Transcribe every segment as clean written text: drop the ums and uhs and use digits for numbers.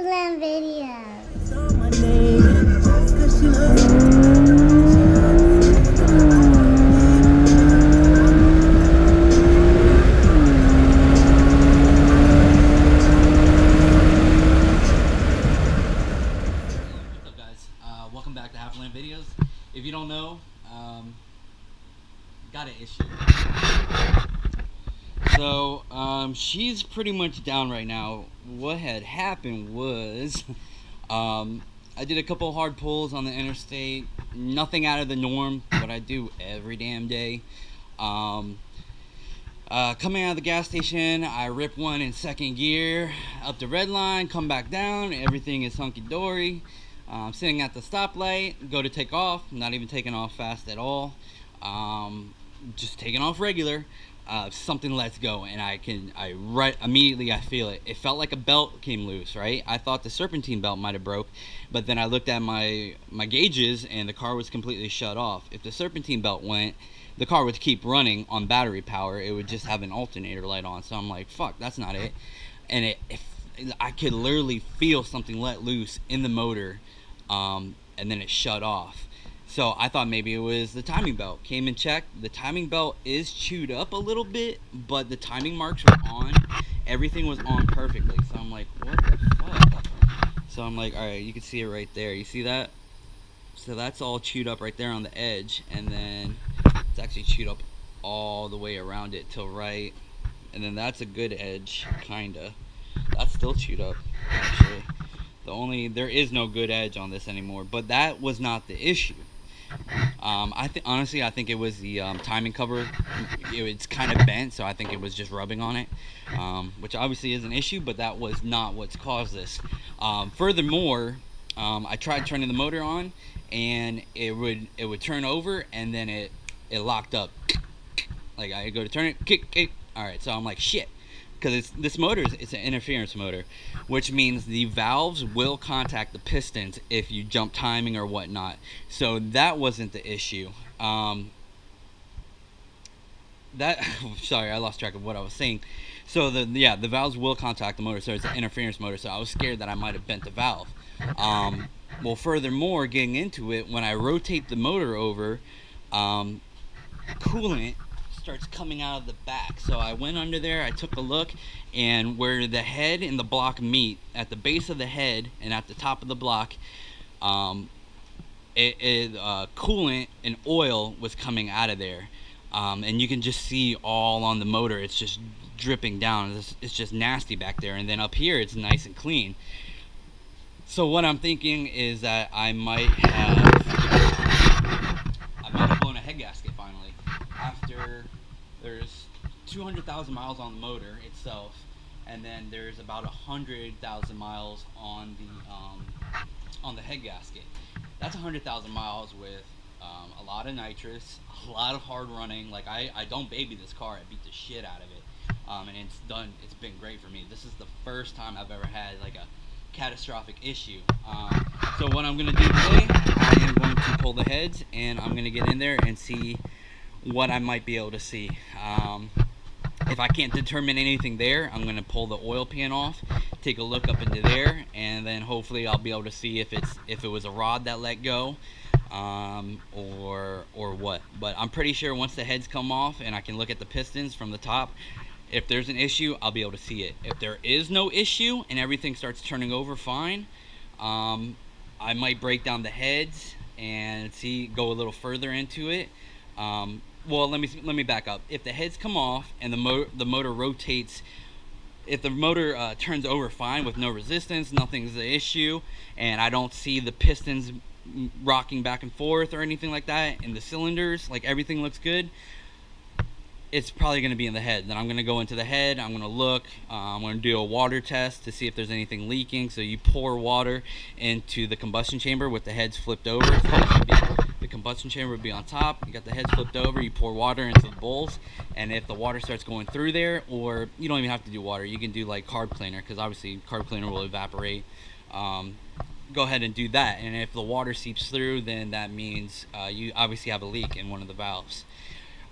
Haveland videos. What's up, guys? Welcome back to Haveland videos. If you don't know, got an issue. So she's pretty much down right now. What had happened was I did a couple hard pulls on the interstate. Nothing out of the norm, what I do every damn day. Coming out of the gas station, I rip one in second gear up the red line, come back down, everything is hunky-dory. Sitting at the stoplight, go to take off, not even taking off fast at all, just taking off regular. Something lets go, and immediately I feel it. It felt like a belt came loose, right? I thought the serpentine belt might have broke, but then I looked at my gauges, and the car was completely shut off. If the serpentine belt went, the car would keep running on battery power. It would just have an alternator light on. So I'm like, fuck, that's not it. And I could literally feel something let loose in the motor, and then it shut off. So I thought maybe it was the timing belt. Came and checked. The timing belt is chewed up a little bit, but the timing marks were on. Everything was on perfectly. So I'm like, what the fuck? So I'm like, all right, you can see it right there. You see that? So that's all chewed up right there on the edge, and then it's actually chewed up all the way around it till right, and then that's a good edge, kinda. That's still chewed up, actually. There is no good edge on this anymore, but that was not the issue. Honestly, I think it was the timing cover. It's kind of bent, so I think it was just rubbing on it, which obviously is an issue, but that was not what's caused this. Furthermore, I tried turning the motor on, and it would turn over, and then it locked up. Like, I go to turn it, kick. All right, so I'm like, shit. Because this motor it's an interference motor, which means the valves will contact the pistons if you jump timing or whatnot. So that wasn't the issue. Sorry, I lost track of what I was saying. So the valves will contact the motor, so it's an interference motor. So I was scared that I might have bent the valve. Well, furthermore, getting into it, when I rotate the motor over, coolant starts coming out of the back. So I went under there, I took a look, and where the head and the block meet, at the base of the head and at the top of the block, coolant and oil was coming out of there, and you can just see all on the motor. It's just dripping down. It's just nasty back there, and then up here it's nice and clean. So what I'm thinking is that I might have blown a head gasket finally. After there's 200,000 miles on the motor itself, and then there's about 100,000 miles on the head gasket. That's 100,000 miles with a lot of nitrous, a lot of hard running. Like, I don't baby this car. I beat the shit out of it, and it's done. It's been great for me. This is the first time I've ever had like a catastrophic issue. So what I'm gonna do today, I am going to pull the heads, and I'm gonna get in there and see what I might be able to see. If I can't determine anything there, I'm gonna pull the oil pan off, take a look up into there, and then hopefully I'll be able to see if it was a rod that let go, or what. But I'm pretty sure once the heads come off and I can look at the pistons from the top, if there's an issue, I'll be able to see it. If there is no issue and everything starts turning over fine, I might break down the heads and go a little further into it. Well, let me back up. If the heads come off and the motor rotates, if the motor turns over fine with no resistance, nothing's the issue, and I don't see the pistons rocking back and forth or anything like that, and the cylinders, like everything looks good, it's probably going to be in the head. Then I'm going to go into the head, I'm going to look, I'm going to do a water test to see if there's anything leaking. So you pour water into the combustion chamber with the heads flipped over. The combustion chamber would be on top, you got the heads flipped over, you pour water into the bowls, and if the water starts going through there, or you don't even have to do water, you can do like carb cleaner, because obviously carb cleaner will evaporate. Go ahead and do that, and if the water seeps through, then that means you obviously have a leak in one of the valves.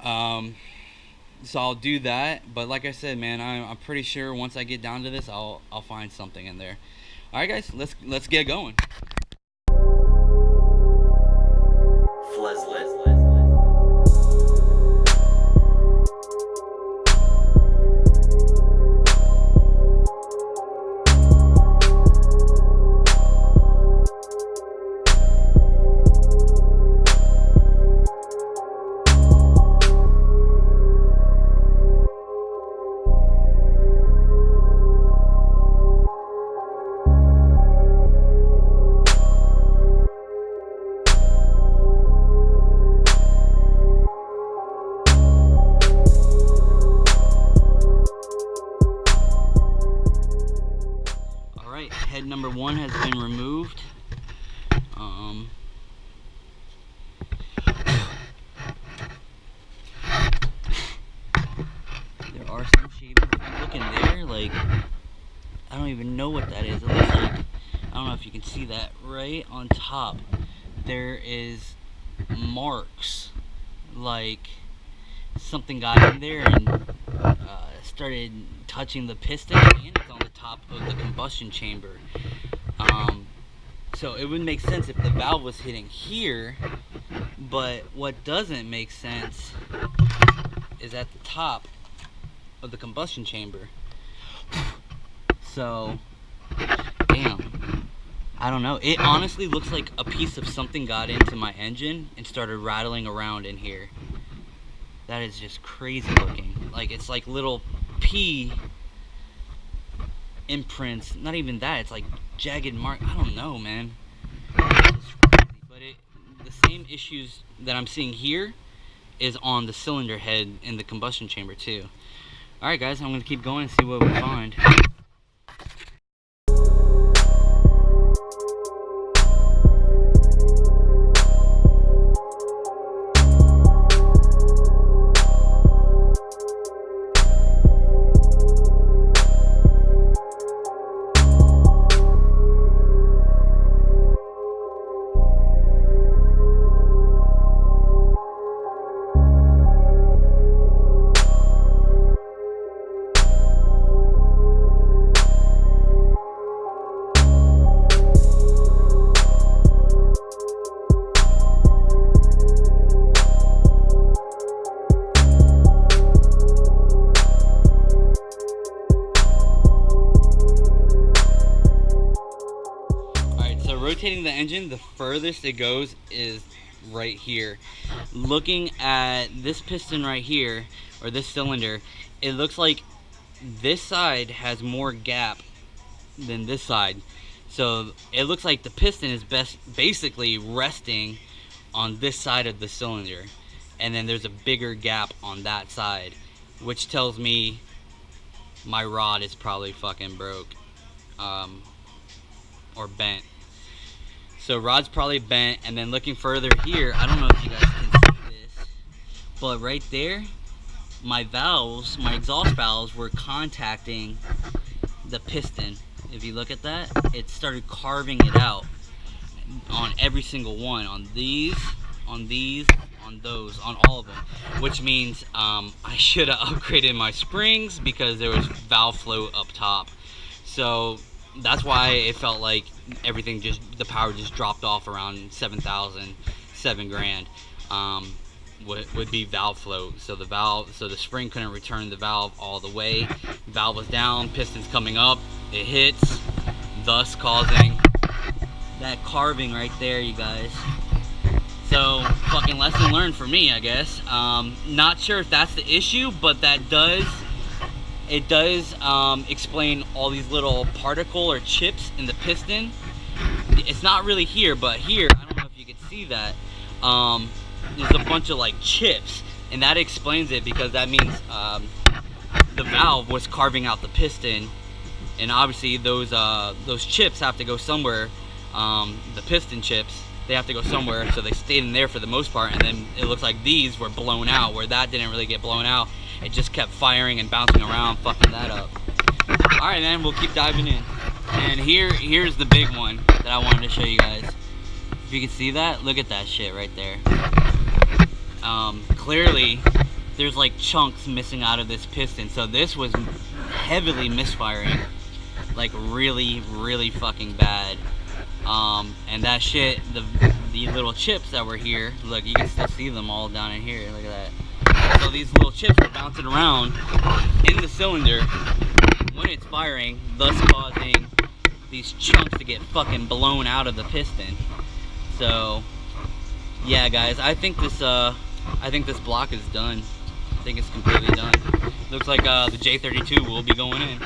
So I'll do that, but like I said, man, I'm pretty sure once I get down to this, I'll find something in there. All right, guys, let's get going. Head number 1 has been removed. There are some shavings. Looking there, like, I don't even know what that is. It looks like, I don't know if you can see that right on top. There is marks, like something got in there and started touching the piston, and it's on the top of the combustion chamber. So it would make sense if the valve was hitting here, but what doesn't make sense is at the top of the combustion chamber. So, damn, I don't know. It honestly looks like a piece of something got into my engine and started rattling around in here. That is just crazy looking. Like, it's like little pea imprints. Not even that, it's like jagged mark. I don't know, man. It's crazy. But the same issues that I'm seeing here is on the cylinder head in the combustion chamber too. Alright guys, I'm gonna keep going and see what we find. Rotating the engine, the furthest it goes is right here. Looking at this piston right here, or this cylinder, it looks like this side has more gap than this side. So it looks like the piston is basically resting on this side of the cylinder, and then there's a bigger gap on that side, which tells me my rod is probably fucking broke, or bent. So rod's probably bent. And then looking further here, I don't know if you guys can see this, but right there, my valves, my exhaust valves were contacting the piston. If you look at that, it started carving it out on every single one, on these, on these, on those, on all of them, which means I should have upgraded my springs because there was valve float up top. So that's why it felt like everything the power just dropped off around 7,000, $7,000. Would be valve float. So the spring couldn't return the valve all the way. Valve was down, piston's coming up, it hits, thus causing that carving right there, you guys. So fucking lesson learned for me, I guess. Not sure if that's the issue, but that does explain all these little particle or chips in the piston. It's not really here, but here, I don't know if you can see that, there's a bunch of like chips, and that explains it, because that means the valve was carving out the piston, and obviously those chips have to go somewhere. The piston chips, they have to go somewhere, so they stayed in there for the most part, and then it looks like these were blown out, where that didn't really get blown out. It just kept firing and bouncing around, fucking that up. Alright, man, we'll keep diving in. And here's the big one that I wanted to show you guys. If you can see that, look at that shit right there. Clearly, there's like chunks missing out of this piston. So this was heavily misfiring. like really, really fucking bad. And that shit, the little chips that were here, look, you can still see them all down in here. Look at that. So these little chips are bouncing around in the cylinder when it's firing, thus causing these chunks to get fucking blown out of the piston. So yeah, guys, I think this block is done. I think it's completely done. Looks like the J32 will be going in.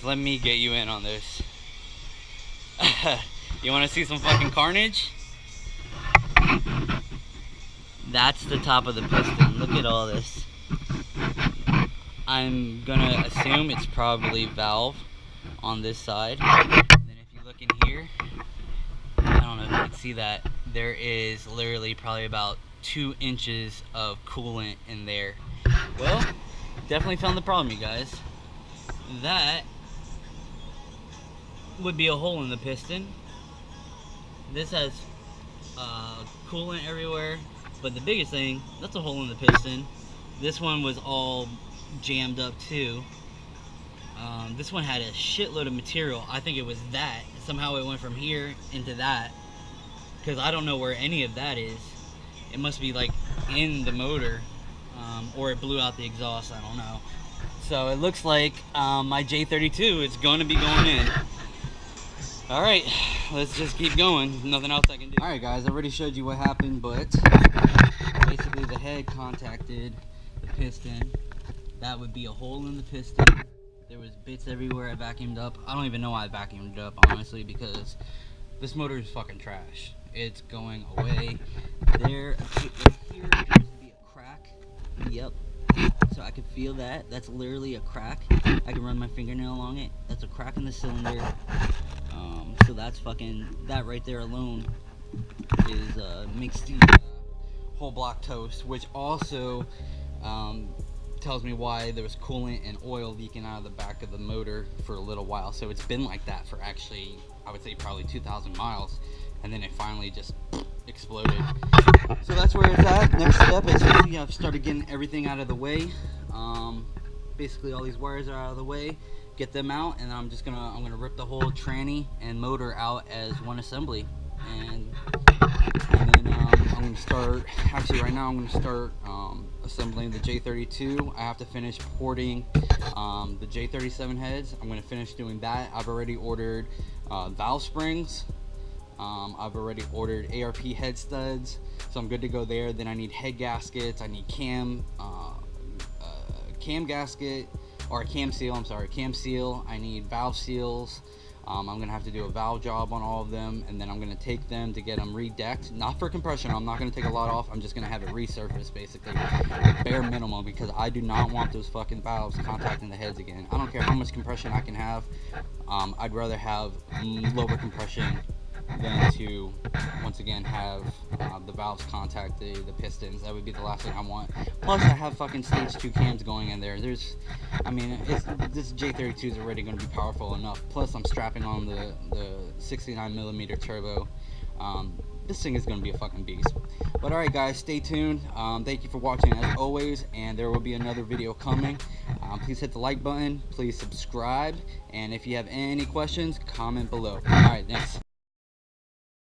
Let me get you in on this. You want to see some fucking carnage? That's the top of the piston. Look at all this. I'm gonna assume it's probably valve on this side. And then if you look in here, I don't know if you can see that. There is literally probably about 2 inches of coolant in there. Well, definitely found the problem, you guys. That would be a hole in the piston. This has coolant everywhere, but the biggest thing, that's a hole in the piston. This one was all jammed up too. This one had a shitload of material. I think it was that. Somehow it went from here into that, because I don't know where any of that is. It must be like in the motor, or it blew out the exhaust, I don't know. So it looks like my J32 is going to be going in. Alright, let's just keep going. Nothing else I can do. Alright guys, I already showed you what happened, but basically the head contacted the piston. That would be a hole in the piston. There was bits everywhere. I vacuumed up. I don't even know why I vacuumed it up, honestly, because this motor is fucking trash. It's going away. There appears to be a crack. Yep. So I can feel that. That's literally a crack. I can run my fingernail along it. That's a crack in the cylinder. So that's fucking, that right there alone is makes the whole block toast, which also tells me why there was coolant and oil leaking out of the back of the motor for a little while. So it's been like that for actually, I would say probably 2,000 miles, and then it finally just exploded. So that's where it's at. Next step is I've started getting everything out of the way. Basically all these wires are out of the way. Get them out, and I'm gonna rip the whole tranny and motor out as one assembly, and then I'm gonna start. Actually, right now I'm gonna start assembling the J32. I have to finish porting the J37 heads. I'm gonna finish doing that. I've already ordered valve springs. I've already ordered ARP head studs, so I'm good to go there. Then I need head gaskets. I need cam gasket. Or a cam seal, cam seal. I need valve seals. I'm gonna have to do a valve job on all of them, and then I'm gonna take them to get them redecked. Not for compression, I'm not gonna take a lot off. I'm just gonna have it resurfaced, basically, bare minimum, because I do not want those fucking valves contacting the heads again. I don't care how much compression I can have. I'd rather have lower compression than to once again have the valves contact the pistons. That would be the last thing I want. Plus I have fucking stage 2 cams going in there. This J32 is already going to be powerful enough. Plus I'm strapping on the 69mm turbo. This thing is going to be a fucking beast. But alright guys, stay tuned. Thank you for watching as always, and there will be another video coming. Please hit the like button, please subscribe, and if you have any questions, comment below. Alright, thanks.